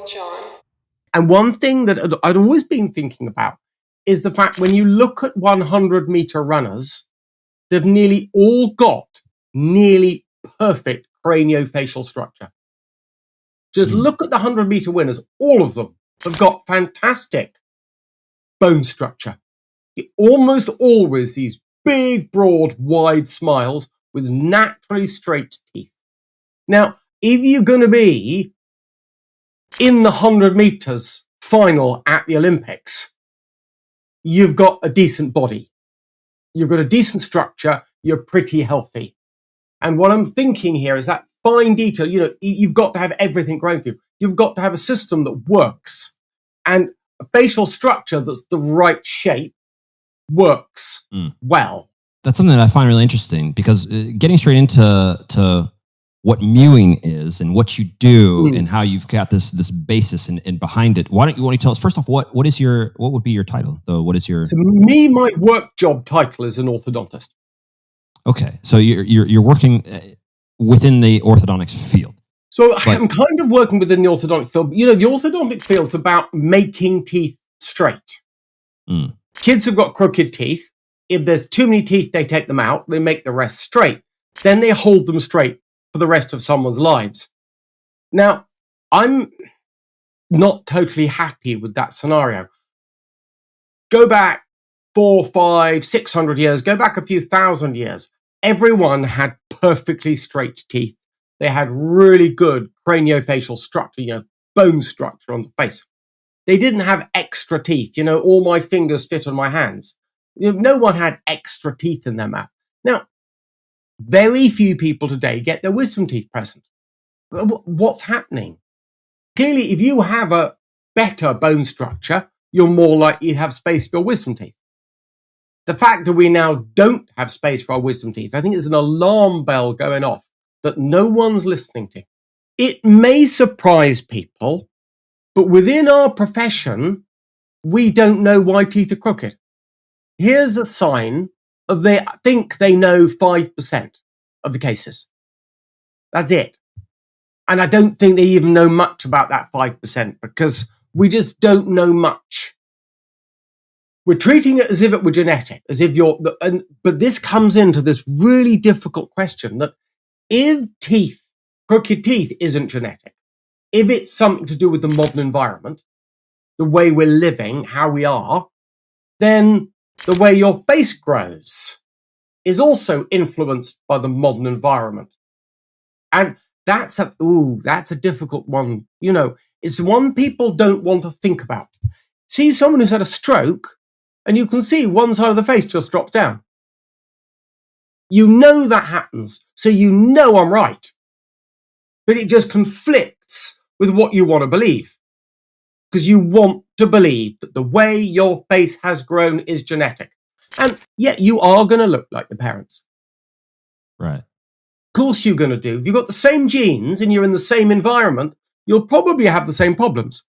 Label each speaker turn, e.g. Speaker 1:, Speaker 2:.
Speaker 1: John.
Speaker 2: And one thing that I'd always been thinking about is the fact when you look at 100-meter runners, they've nearly all got nearly perfect craniofacial structure. Just look at the 100-meter winners. All of them have got fantastic bone structure. Almost always these big, broad, wide smiles with naturally straight teeth. Now, if you're going to be in the 100 meters final at the Olympics, you've got a decent body. You've got a decent structure. You're pretty healthy. And what I'm thinking here is that fine detail, you've got to have everything growing for you. You've got to have a system that works. And a facial structure that's the right shape works well.
Speaker 3: That's something that I find really interesting because getting straight into what mewing is and what you do and how you've got this basis and behind it. Why don't you tell us first off what would be your title? To
Speaker 2: me, my work job title is an orthodontist.
Speaker 3: Okay, so you're working within the orthodontics field.
Speaker 2: So I'm kind of working within the orthodontic field. The orthodontic field's about making teeth straight. Kids have got crooked teeth. If there's too many teeth, they take them out. They make the rest straight. Then they hold them straight for the rest of someone's lives. Now, I'm not totally happy with that scenario. Go back 400, 500, 600 years, go back a few thousand years. Everyone had perfectly straight teeth. They had really good craniofacial structure, bone structure on the face. They didn't have extra teeth. All my fingers fit on my hands. No one had extra teeth in their mouth. Now, very few people today get their wisdom teeth present. What's happening? Clearly, if you have a better bone structure, you're more likely to have space for your wisdom teeth. The fact that we now don't have space for our wisdom teeth, I think there's an alarm bell going off that no one's listening to. It may surprise people, but within our profession, we don't know why teeth are crooked. Here's a sign of they think they know 5% of the cases. That's it. And I don't think they even know much about that 5% because we just don't know much. We're treating it as if it were genetic, as if but this comes into this really difficult question that if crooked teeth isn't genetic, if it's something to do with the modern environment, the way we're living, how we are, then the way your face grows is also influenced by the modern environment. And that's a difficult one. It's one people don't want to think about. See someone who's had a stroke and you can see one side of the face just drops down. That happens, so I'm right. But it just conflicts with what you want to believe. Because you want to believe that the way your face has grown is genetic. And yet you are going to look like your parents.
Speaker 3: Right.
Speaker 2: Of course you're going to do. If you've got the same genes and you're in the same environment, you'll probably have the same problems.